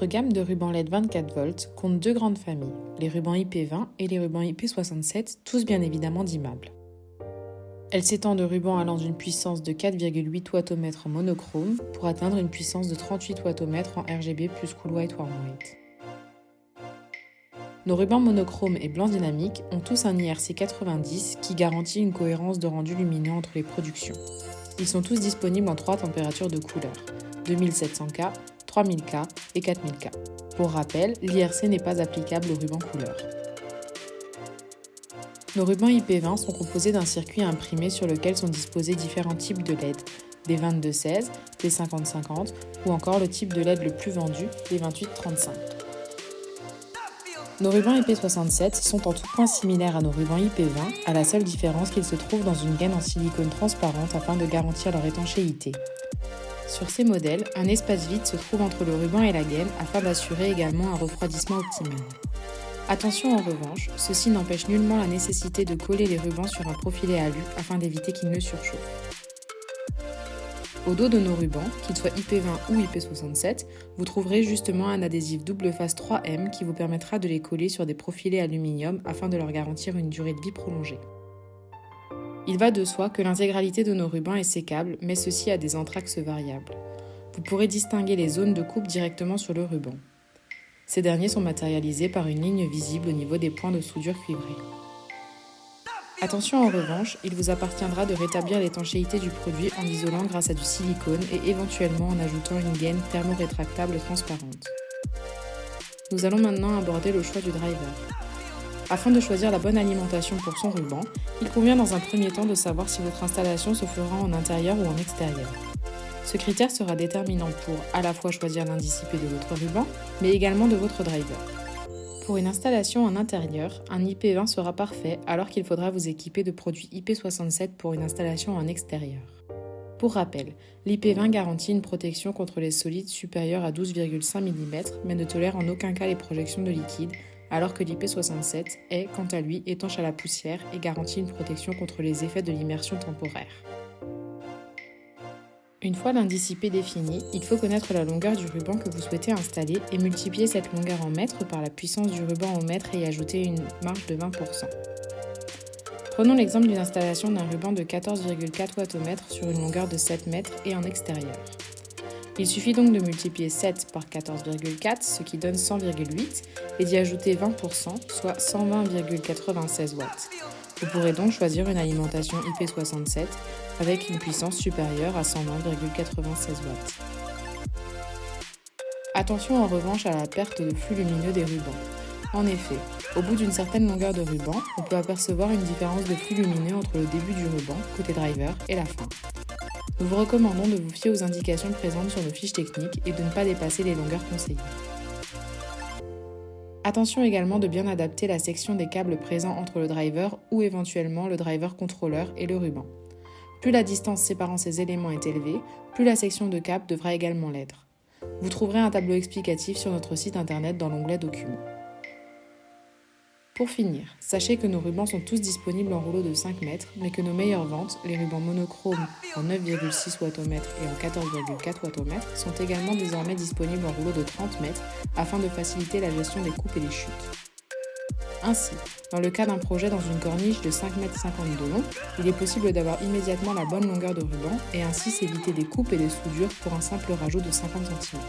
Notre gamme de rubans LED 24 volts compte deux grandes familles, les rubans IP20 et les rubans IP67, tous bien évidemment dimmables. Elle s'étend de rubans allant d'une puissance de 4,8 Wh en monochrome pour atteindre une puissance de 38 Wh en RGB plus cool white warm white. Nos rubans monochromes et blancs dynamiques ont tous un IRC 90 qui garantit une cohérence de rendu lumineux entre les productions. Ils sont tous disponibles en 3 températures de couleur, 2700K, 3000K et 4000K. Pour rappel, l'IRC n'est pas applicable aux rubans couleur. Nos rubans IP20 sont composés d'un circuit imprimé sur lequel sont disposés différents types de LED, des 22-16, des 50-50 ou encore le type de LED le plus vendu, les 28-35. Nos rubans IP67 sont en tout point similaires à nos rubans IP20, à la seule différence qu'ils se trouvent dans une gaine en silicone transparente afin de garantir leur étanchéité. Sur ces modèles, un espace vide se trouve entre le ruban et la gaine afin d'assurer également un refroidissement optimal. Attention en revanche, ceci n'empêche nullement la nécessité de coller les rubans sur un profilet alu afin d'éviter qu'ils ne surchauffent. Au dos de nos rubans, qu'ils soient IP20 ou IP67, vous trouverez justement un adhésif double face 3M qui vous permettra de les coller sur des profilets aluminium afin de leur garantir une durée de vie prolongée. Il va de soi que l'intégralité de nos rubans est sécable, mais ceci a des entraxes variables. Vous pourrez distinguer les zones de coupe directement sur le ruban. Ces derniers sont matérialisés par une ligne visible au niveau des points de soudure cuivrés. Attention en revanche, il vous appartiendra de rétablir l'étanchéité du produit en l'isolant grâce à du silicone et éventuellement en ajoutant une gaine thermorétractable transparente. Nous allons maintenant aborder le choix du driver. Afin de choisir la bonne alimentation pour son ruban, il convient dans un premier temps de savoir si votre installation se fera en intérieur ou en extérieur. Ce critère sera déterminant pour à la fois choisir l'indice IP de votre ruban, mais également de votre driver. Pour une installation en intérieur, un IP20 sera parfait alors qu'il faudra vous équiper de produits IP67 pour une installation en extérieur. Pour rappel, l'IP20 garantit une protection contre les solides supérieure à 12,5 mm mais ne tolère en aucun cas les projections de liquide, alors que l'IP67 est, quant à lui, étanche à la poussière et garantit une protection contre les effets de l'immersion temporaire. Une fois l'indice IP défini, il faut connaître la longueur du ruban que vous souhaitez installer et multiplier cette longueur en mètres par la puissance du ruban en mètres et y ajouter une marge de 20%. Prenons l'exemple d'une installation d'un ruban de 14,4 Wh sur une longueur de 7 mètres et en extérieur. Il suffit donc de multiplier 7 par 14,4, ce qui donne 100,8, et d'y ajouter 20%, soit 120,96 watts. Vous pourrez donc choisir une alimentation IP67 avec une puissance supérieure à 120,96 watts. Attention en revanche à la perte de flux lumineux des rubans. En effet, au bout d'une certaine longueur de ruban, on peut apercevoir une différence de flux lumineux entre le début du ruban, côté driver, et la fin. Nous vous recommandons de vous fier aux indications présentes sur nos fiches techniques et de ne pas dépasser les longueurs conseillées. Attention également de bien adapter la section des câbles présents entre le driver ou éventuellement le driver contrôleur et le ruban. Plus la distance séparant ces éléments est élevée, plus la section de câble devra également l'être. Vous trouverez un tableau explicatif sur notre site internet dans l'onglet Documents. Pour finir, sachez que nos rubans sont tous disponibles en rouleau de 5 mètres, mais que nos meilleures ventes, les rubans monochromes en 9,6 Wh et en 14,4 Wh, sont également désormais disponibles en rouleau de 30 mètres afin de faciliter la gestion des coupes et des chutes. Ainsi, dans le cas d'un projet dans une corniche de 5,50 m de long, il est possible d'avoir immédiatement la bonne longueur de ruban et ainsi s'éviter des coupes et des soudures pour un simple rajout de 50 cm.